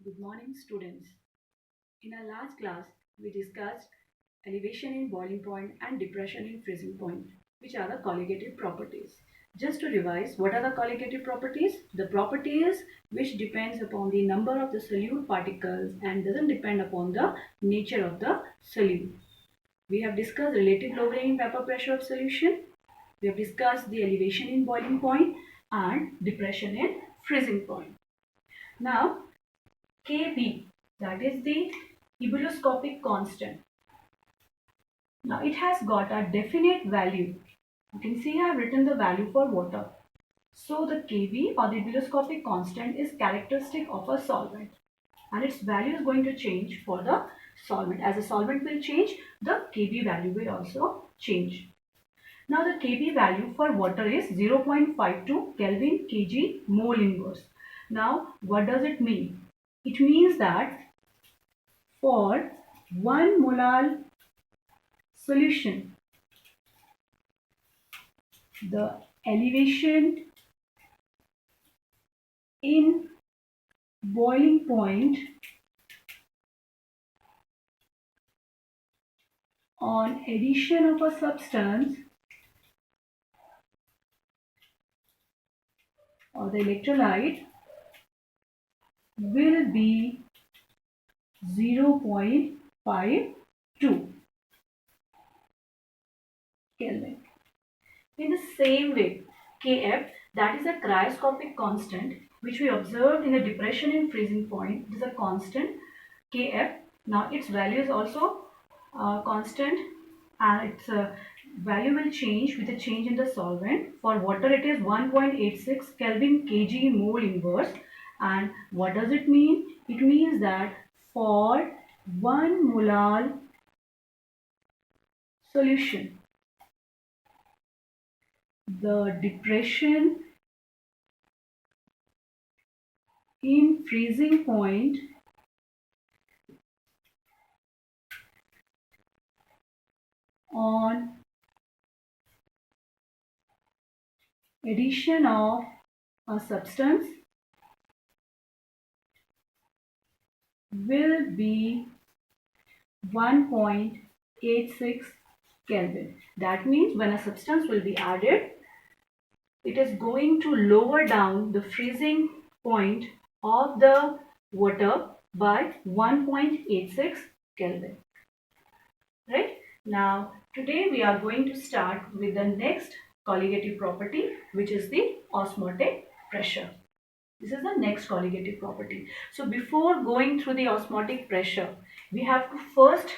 Good morning, students. In our last class, we discussed elevation in boiling point and depression in freezing point, which are the colligative properties. Just to revise, what are the colligative properties? The properties which depends upon the number of the solute particles and doesn't depend upon the nature of the solute. We have discussed relative lowering vapor pressure of solution. We have discussed the elevation in boiling point and depression in freezing point. Now, Kb, that is the ebullioscopic constant. Now it has got a definite value. You can see I have written the value for water. So the Kb or the ebullioscopic constant is characteristic of a solvent and its value is going to change for the solvent. As the solvent will change, the Kb value will also change. Now the Kb value for water is 0.52 Kelvin kg mole inverse. Now what does it mean? It means that for 1 molar solution, the elevation in boiling point on addition of a substance or the electrolyte will be 0.52 Kelvin. In the same way, Kf, that is a cryoscopic constant which we observed in the depression in freezing point. It is a constant Kf. Now its value is also constant and its value will change with a change in the solvent. For water it is 1.86 Kelvin kg mole inverse. And what does it mean? It means that for 1 molar solution, the depression in freezing point on addition of a substance will be 1.86 Kelvin. That means when a substance will be added, it is going to lower down the freezing point of the water by 1.86 Kelvin. Right? Now, today we are going to start with the next colligative property, which is the osmotic pressure. This is the next colligative property. So before going through the osmotic pressure, we have to first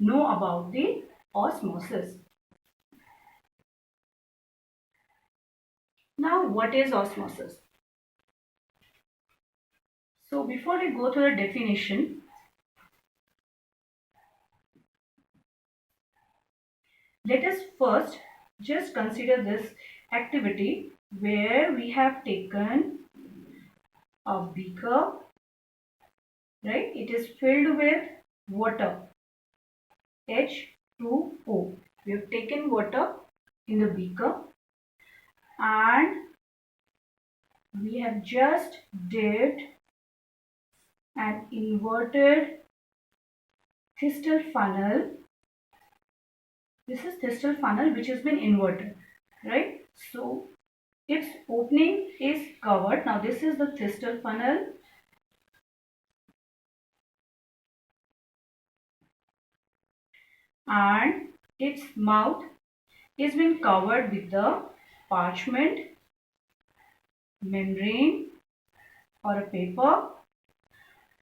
know about the osmosis. Now, what is osmosis? So before we go to the definition, let us first just consider this activity where we have taken a beaker, right? It is filled with water, H2O. We have taken water in the beaker and we have just dipped an inverted Thistle funnel. This is Thistle funnel which has been inverted, right? So its opening is covered. Now this is the Thistle funnel. And its mouth is been covered with the parchment, membrane or a paper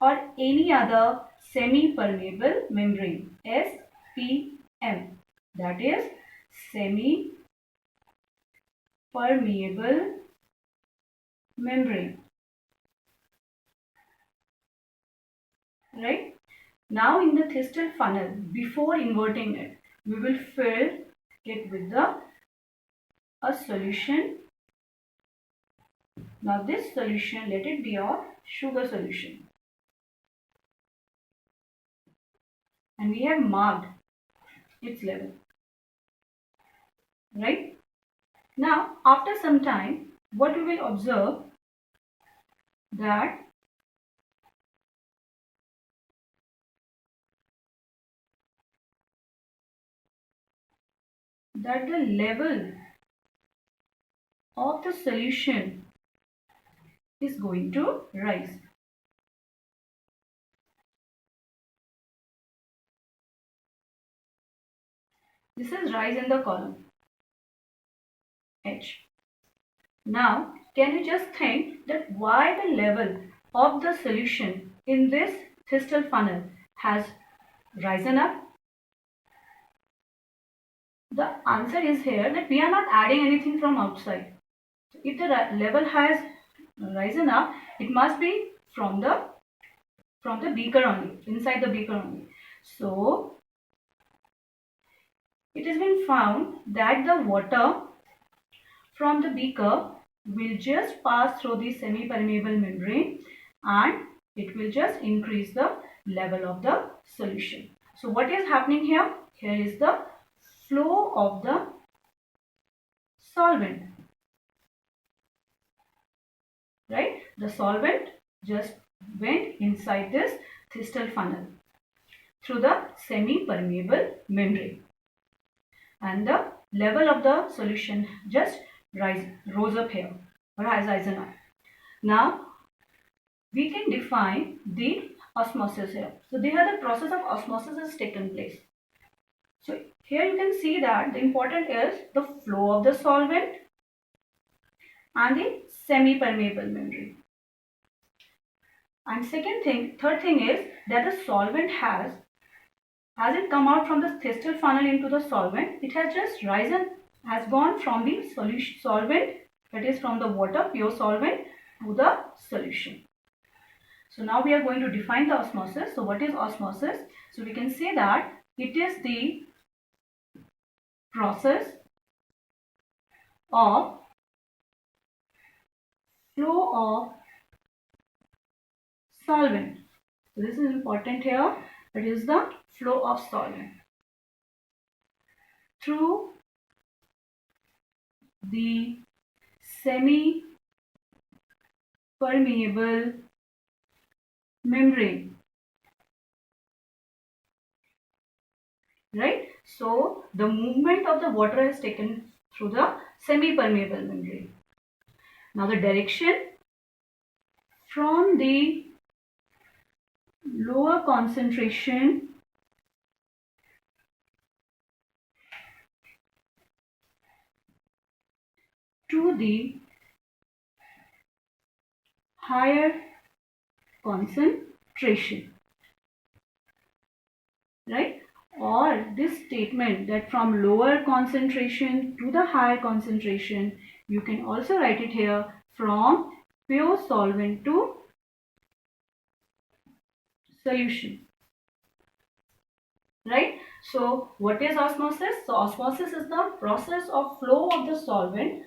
or any other semi-permeable membrane, SPM, that is semi-permeable membrane, right? Now in the Thistle funnel, before inverting it, we will fill it with a solution. Now this solution, let it be of sugar solution. And we have marked its level, right? Now after some time, what we will observe that that the level of the solution is going to rise. This is rise in the column H. Now, can you just think that why the level of the solution in this Thistell funnel has risen up? The answer is here that we are not adding anything from outside. So if the level has risen up, it must be from the beaker only, inside the beaker only. So it has been found that the water from the beaker will just pass through the semi-permeable membrane and it will just increase the level of the solution. So what is happening here? Here is the flow of the solvent, right? The solvent just went inside this Thistell funnel through the semi-permeable membrane and the level of the solution just rose up here or has risen up. Now we can define the osmosis here. So here the process of osmosis has taken place. So here you can see that the important is the flow of the solvent and the semi-permeable membrane. And third thing is that the solvent hasn't come out from the Thistell funnel into the solvent. It has just has gone from the solvent, that is from the water, pure solvent, to the solution. So now we are going to define the osmosis. So what is osmosis? So we can say that it is the process of flow of solvent. So this is important here. It is the flow of solvent through the semi-permeable membrane, right? So the movement of the water is taken through the semi-permeable membrane. Now the direction from the lower concentration to the higher concentration, right? Or this statement that from lower concentration to the higher concentration, you can also write it here from pure solvent to solution, right? So what is osmosis? So osmosis is the process of flow of the solvent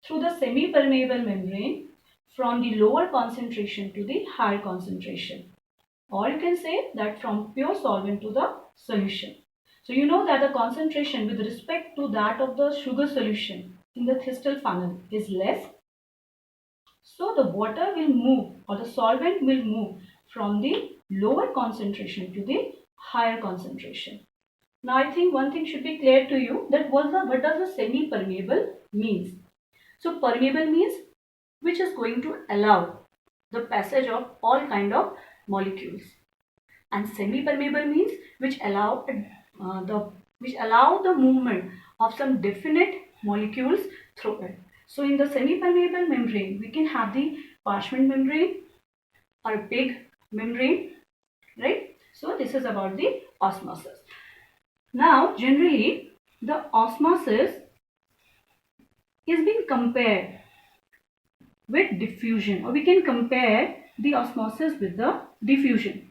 through the semi-permeable membrane from the lower concentration to the higher concentration. Or you can say that from pure solvent to the solution. So you know that the concentration with respect to that of the sugar solution in the Thistell funnel is less. So the water will move, or the solvent will move from the lower concentration to the higher concentration. Now I think one thing should be clear to you, that what does the semi-permeable means. So permeable means which is going to allow the passage of all kind of molecules, and semi-permeable means which allow the movement of some definite molecules through it. So in the semi-permeable membrane, we can have the parchment membrane or big membrane, right? So this is about the osmosis. Now generally the osmosis is being compared with diffusion, or we can compare the osmosis with the diffusion,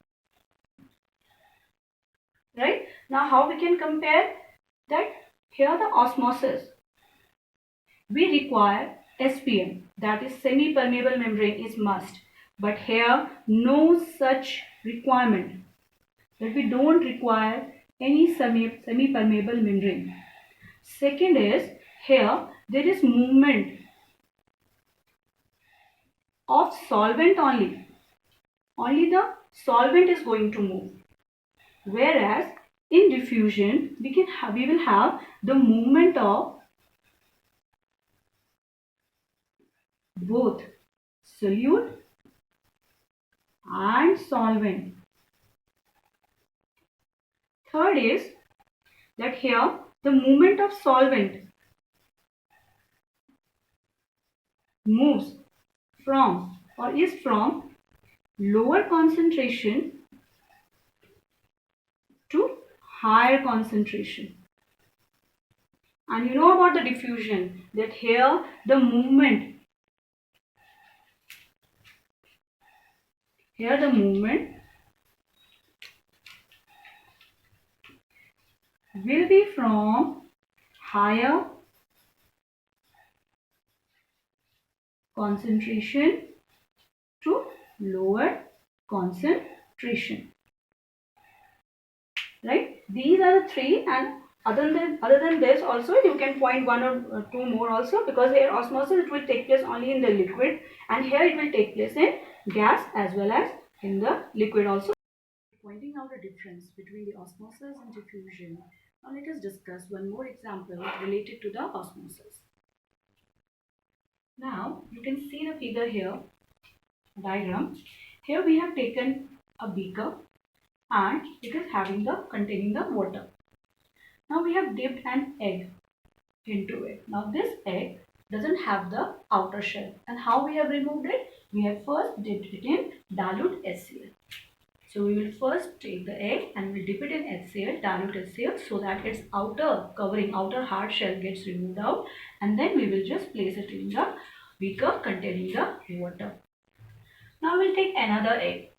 right? Now how we can compare that? Here the osmosis, we require SPM, that is semi-permeable membrane, is must, but here no such requirement, that we don't require any semi-permeable membrane. Second is, here there is movement of solvent only the solvent is going to move, whereas in diffusion we will have the movement of both solute and solvent. Third is that here the movement of solvent moves from or is from lower concentration to higher concentration. And you know about the diffusion, that here the movement will be from higher concentration to lower concentration. Right? These are the three, and other than this also you can point one or two more also, because here osmosis it will take place only in the liquid, and here it will take place in gas as well as in the liquid also. Pointing out the difference between the osmosis and diffusion, now let us discuss one more example related to the osmosis. Now you can see the figure here, diagram. Here we have taken a beaker and it is containing the water. Now we have dipped an egg into it. Now this egg doesn't have the outer shell, and how we have removed it? We have first dipped it in dilute HCl. So we will first take the egg and we'll dip it in HCl, dilute HCl, so that its outer covering, outer hard shell gets removed out, and then we will just place it in the beaker containing the water. Now we'll take another egg,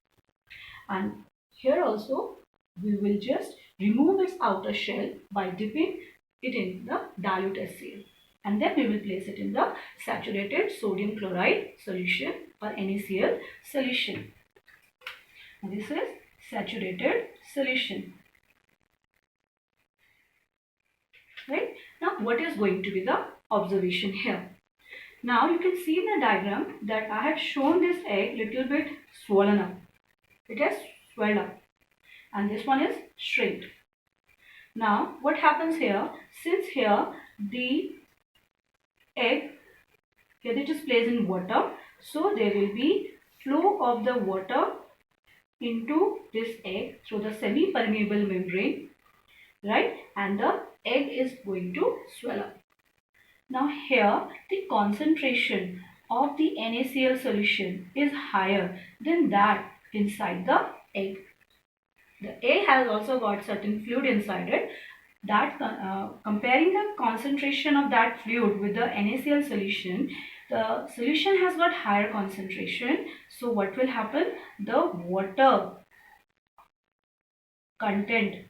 and here also we will just remove its outer shell by dipping it in the dilute HCl, and then we will place it in the saturated sodium chloride solution or NaCl solution. This is saturated solution. Right? Now what is going to be the observation here? Now you can see in the diagram that I have shown this egg little bit swollen up. It has swelled up, and this one is shrinked. Now what happens here? Since here the egg, here it is placed in water, so there will be flow of the water into this egg through the semi-permeable membrane, right? And the egg is going to swell up. Now here the concentration of the NaCl solution is higher than that inside the egg. The egg has also got certain fluid inside it. That comparing the concentration of that fluid with the NaCl solution, the solution has got higher concentration. So what will happen? The water content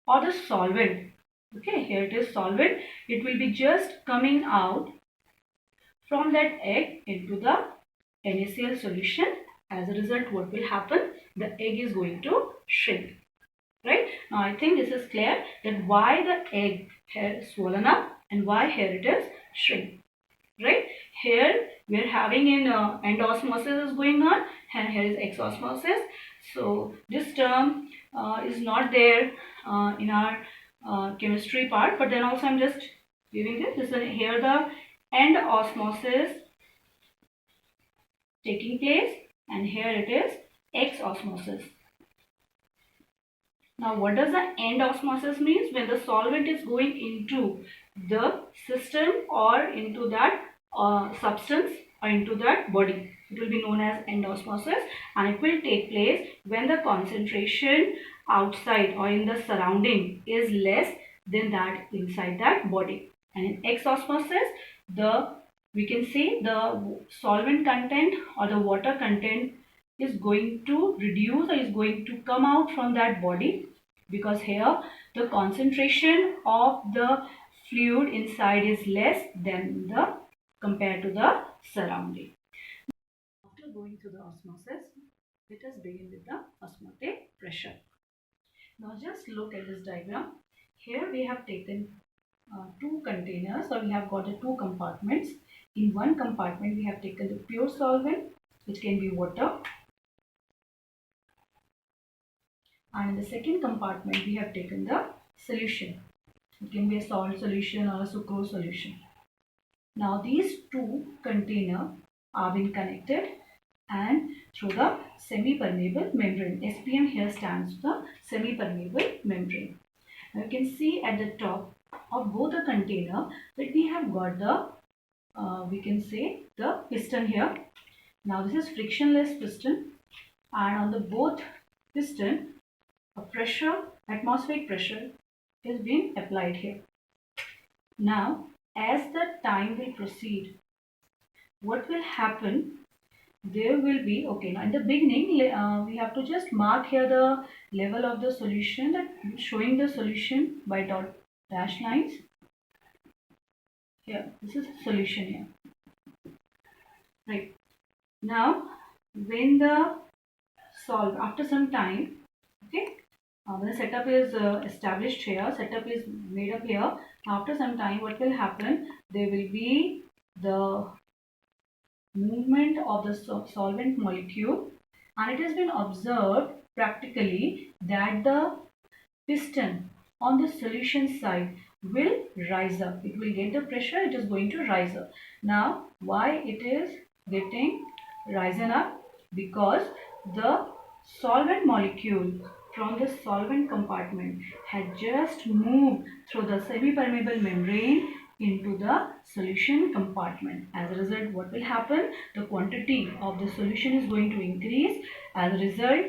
or the solvent, okay, here it is solvent, it will be just coming out from that egg into the NaCl solution. As a result, what will happen? The egg is going to shrink. Right? Now I think this is clear that why the egg here is swollen up and why here it is shrink. Right? Here we are having in end osmosis is going on, and here is exosmosis. So this term is not there in our chemistry part, but then also I'm just giving this. This is here the end osmosis taking place, and here it is exosmosis. Now what does the end osmosis means? When the solvent is going into the system or into that substance or into that body, it will be known as end osmosis, and it will take place when the concentration outside or in the surrounding is less than that inside that body. And in exosmosis, we can say the solvent content or the water content is going to reduce or is going to come out from that body, because here the concentration of the fluid inside is less than the compared to the surrounding. After going through the osmosis, let us begin with the osmotic pressure. Now just look at this diagram. Here we have taken two containers, or we have got the two compartments. In one compartment we have taken the pure solvent, which can be water. and in the second compartment we have taken the solution. It can be a salt solution or a sucrose solution. Now these two containers are being connected and through the semi-permeable membrane. SPM here stands for the semi-permeable membrane. Now you can see at the top of both the container that we have got the we can say the piston here. Now this is frictionless piston, and on the both piston a pressure, atmospheric pressure is being applied here. Now as the time will proceed, what will happen, there will be, okay, now in the beginning we have to just mark here the level of the solution, that showing the solution by dot dash lines. Here this is solution here, right? Now when the solve after some time, okay, when the setup is established here, setup is made up here, after some time what will happen, there will be the movement of the solvent molecule, and it has been observed practically that the piston on the solution side will rise up. It will get the pressure, it is going to rise up. Now why it is getting risen up? Because the solvent molecule from the solvent compartment had just moved through the semi-permeable membrane into the solution compartment. As a result, what will happen? The quantity of the solution is going to increase. As a result,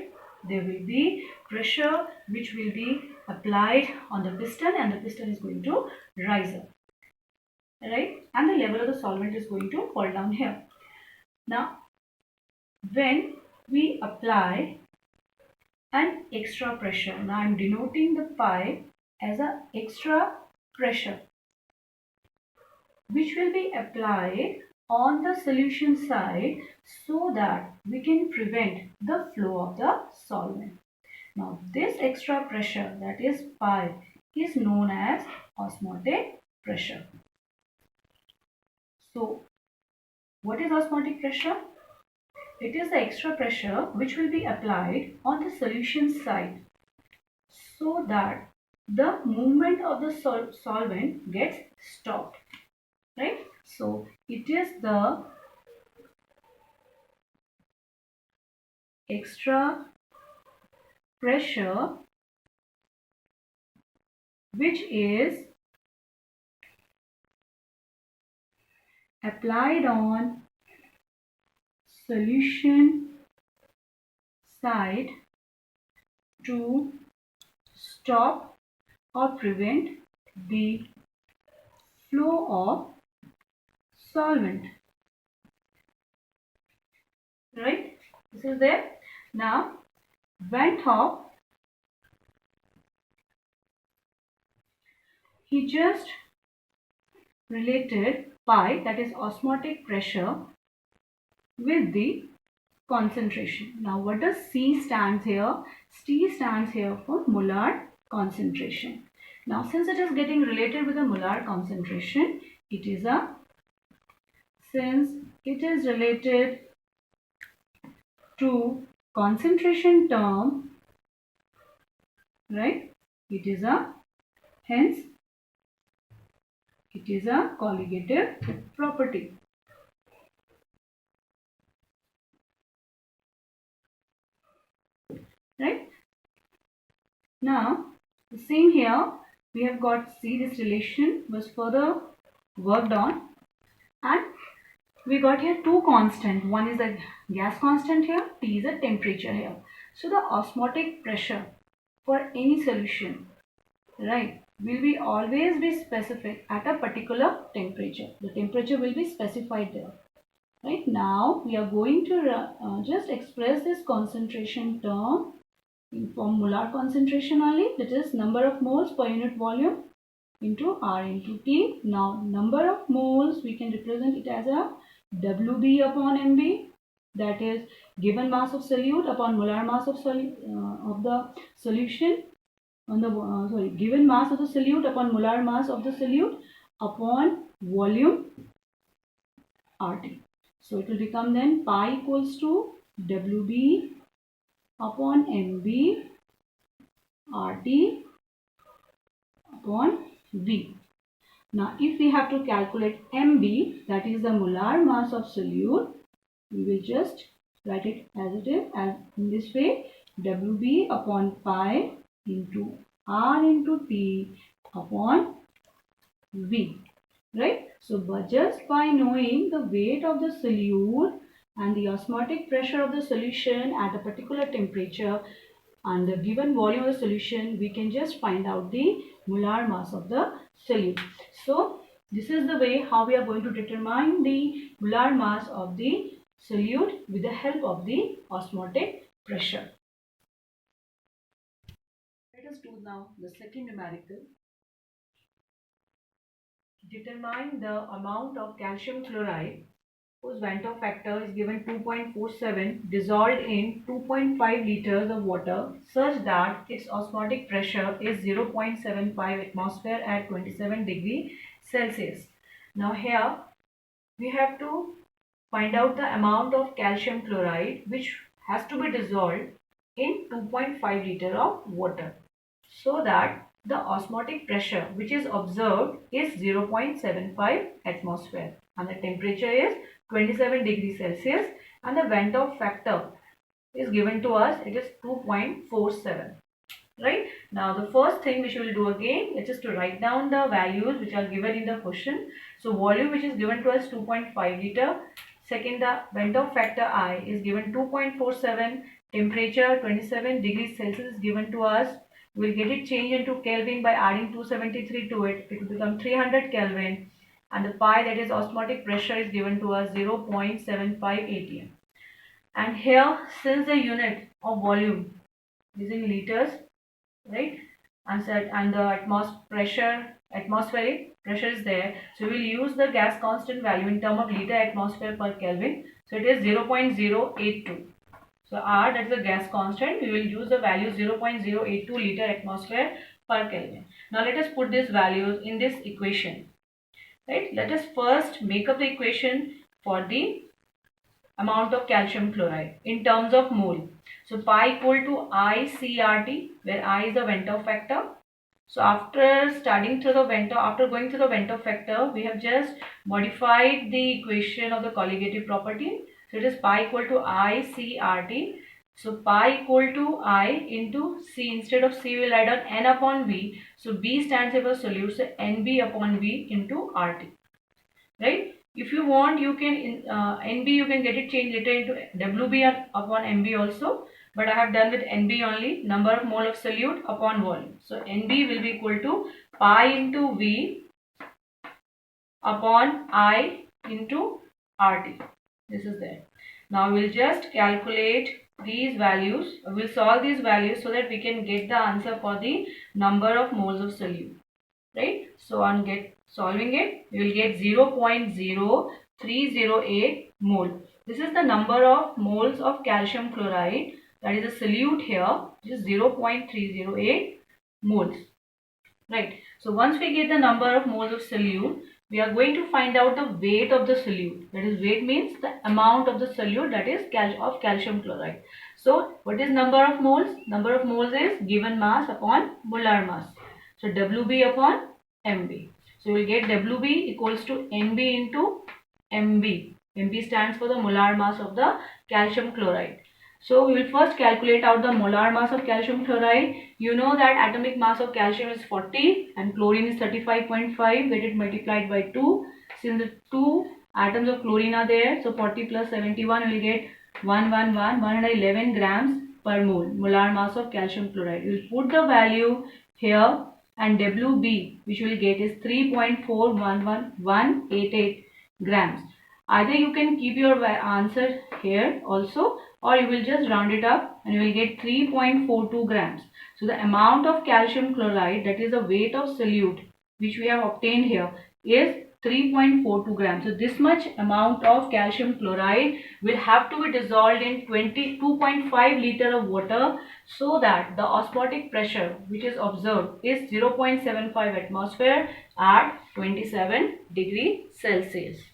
there will be pressure which will be applied on the piston, and the piston is going to rise up, right? And the level of the solvent is going to fall down here. Now when we apply an extra pressure, now I am denoting the pi as a extra pressure which will be applied on the solution side so that we can prevent the flow of the solvent. Now this extra pressure, that is pi, is known as osmotic pressure. So what is osmotic pressure? It is the extra pressure which will be applied on the solution side so that the movement of the solvent gets stopped, right? So it is the extra pressure which is applied on solution side to stop or prevent the flow of solvent, right? This is there. Now Van 't Hoff, he just related pi, that is osmotic pressure, with the concentration. Now what does C stands here? C stands here for molar concentration. Now since it is getting related with the molar concentration, it is a, since it is related to concentration term, right, it is a, hence it is a colligative property. Right? Now, the same here, we have got C, this relation was further worked on, and we got here two constant. One is the gas constant here, T is the temperature here. So the osmotic pressure for any solution, right, will be always be specific at a particular temperature. The temperature will be specified there. Right, now we are going to just express this concentration term in form molar concentration only, that is number of moles per unit volume into R into T. Now number of moles we can represent it as a WB upon MB, that is given mass of solute upon molar mass of the solution on the given mass of the solute upon molar mass of the solute upon volume RT. So it will become then pi equals to WB upon MB RT upon V. Now if we have to calculate MB, that is the molar mass of solute, we will just write it as it is, as in this way, WB upon pi into R into T upon V, right? So but just by knowing the weight of the solute and the osmotic pressure of the solution at a particular temperature and the given volume of the solution, we can just find out the molar mass of the solute. So this is the way how we are going to determine the molar mass of the solute with the help of the osmotic pressure. Let us do now the second numerical. Determine the amount of calcium chloride whose Ventov factor is given 2.47 dissolved in 2.5 liters of water such that its osmotic pressure is 0.75 atmosphere at 27 degree Celsius. Now here we have to find out the amount of calcium chloride which has to be dissolved in 2.5 liter of water so that the osmotic pressure which is observed is 0.75 atmosphere and the temperature is 27 degrees Celsius and the Ventov factor is given to us, it is 2.47. Right? Now the first thing which we will do again is just to write down the values which are given in the question. So volume which is given to us 2.5 liter. Second, the Ventov factor I is given 2.47. Temperature 27 degrees Celsius is given to us. We will get it changed into Kelvin by adding 273 to it. It will become 300 Kelvin. And the pi, that is osmotic pressure, is given to us 0.75 atm. And here, since the unit of volume is in liters, right, and the atmospheric pressure is there, so we will use the gas constant value in term of liter atmosphere per Kelvin. So it is 0.082. So R, that is the gas constant, we will use the value 0.082 liter atmosphere per Kelvin. Now let us put these values in this equation. Right? Let us first make up the equation for the amount of calcium chloride in terms of mole. So pi equal to ICRT, where I is the Ventov factor. So after going through the Ventov factor, we have just modified the equation of the colligative property. So it is pi equal to ICRT. So pi equal to I into C. Instead of C, we will write on N upon V. So B stands for solute. So NB upon V into RT. Right? If you want, you can NB you can get it changed later into WB upon MB also. But I have done with NB only, number of mole of solute upon volume. So NB will be equal to pi into V upon I into RT. This is there. Now we will just calculate these values. We will solve these values so that we can get the answer for the number of moles of solute. Right? So on solving it, we will get 0.0308 mole. This is the number of moles of calcium chloride, that is a solute here, which is 0.308 moles. Right. So once we get the number of moles of solute, we are going to find out the weight of the solute. That is, weight means the amount of the solute, that is of calcium chloride. So what is number of moles? Number of moles is given mass upon molar mass. So WB upon MB. So we will get WB equals to NB into MB. MB stands for the molar mass of the calcium chloride. So we will first calculate out the molar mass of calcium chloride. You know that atomic mass of calcium is 40 and chlorine is 35.5. Get it multiplied by 2. Since the 2 atoms of chlorine are there, so 40 plus 71 will get 111 grams per mole, molar mass of calcium chloride. We will put the value here and WB which we will get is 3.411188 grams. Either you can keep your answer here also, or you will just round it up and you will get 3.42 grams. So the amount of calcium chloride, that is the weight of solute which we have obtained here, is 3.42 grams. So this much amount of calcium chloride will have to be dissolved in 2.5 liter of water so that the osmotic pressure which is observed is 0.75 atmosphere at 27 degree Celsius.